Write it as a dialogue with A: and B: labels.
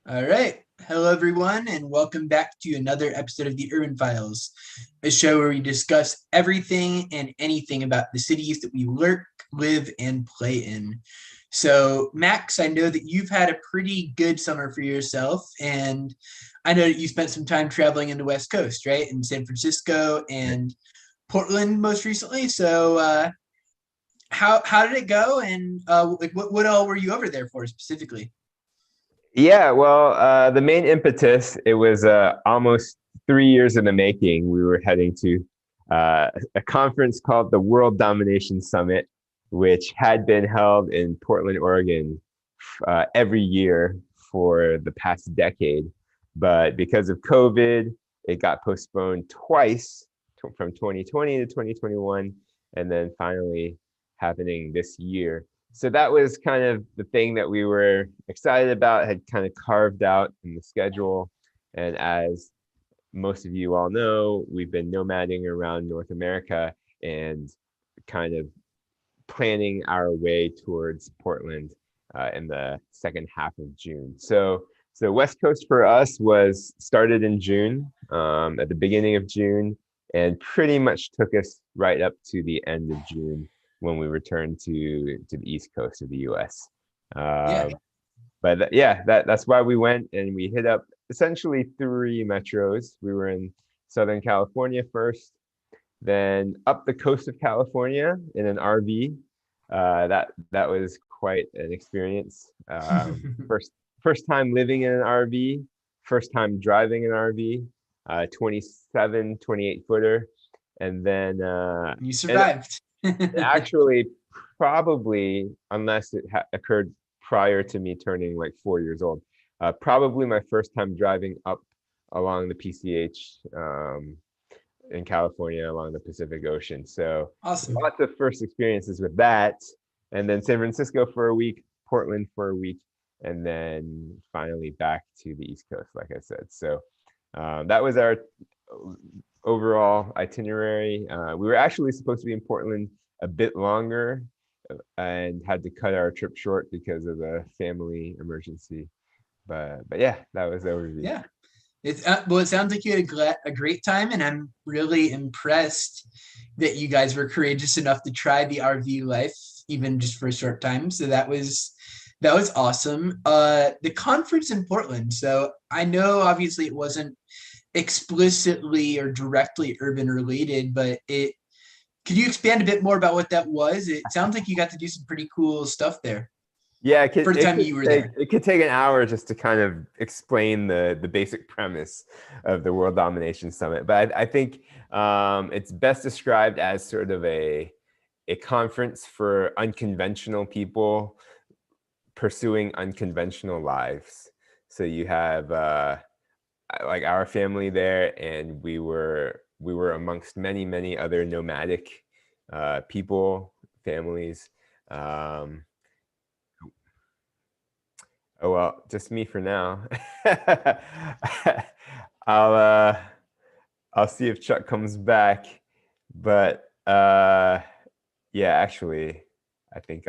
A: All right. Hello, everyone, and welcome back to another episode of the Urban Files, a show where we discuss everything and anything about the cities that we work, live, and play in. So, Max, I know that you've had a pretty good summer for yourself, and I know that you spent some time traveling in the West Coast, right? In San Francisco and Portland most recently. So, how did it go, and like what all were you over there for specifically?
B: Yeah, well, the main impetus, it was almost 3 years in the making. We were heading to a conference called the World Domination Summit, which had been held in Portland, Oregon, every year for the past decade. But because of COVID, it got postponed twice from 2020 to 2021, and then finally happening this year. So that was kind of the thing that we were excited about, had kind of carved out in the schedule. And as most of you all know, we've been nomading around North America and kind of planning our way towards Portland in the second half of June. So West Coast for us was started in June, at the beginning of June, and pretty much took us right up to the end of June when we returned to the East Coast of the U.S.
A: Yeah.
B: But yeah, that's why we went, and we hit up essentially three metros. We were in Southern California first, then up the coast of California in an RV. That was quite an experience. First time living in an RV, first time driving an RV, 27, 28 footer, and then
A: You
B: and
A: survived.
B: actually probably, unless it occurred prior to me turning like 4 years old, probably my first time driving up along the PCH, in California along the Pacific Ocean. So
A: Awesome.
B: lots of first experiences with that. And then San Francisco for a week, Portland for a week, and then finally back to the East Coast, like I said. So that was our overall itinerary. We were actually supposed to be in Portland a bit longer, and had to cut our trip short because of the family emergency. But yeah, that was the overview.
A: Yeah. It sounds like you had a great time, and I'm really impressed that you guys were courageous enough to try the RV life, even just for a short time. So that was awesome. The conference in Portland. So I know obviously it wasn't explicitly or directly urban related, but it could you expand a bit more about what that was? It sounds like you got to do some pretty cool stuff there
B: Yeah,
A: for the time you were there.
B: it could take an hour just to kind of explain the basic premise of the World Domination Summit. But I think it's best described as sort of a conference for unconventional people pursuing unconventional lives. So you have like our family there, and we were amongst many other nomadic people, families. Um, Oh well, just me for now. I'll uh I'll see if Chuck comes back. But yeah, actually, I think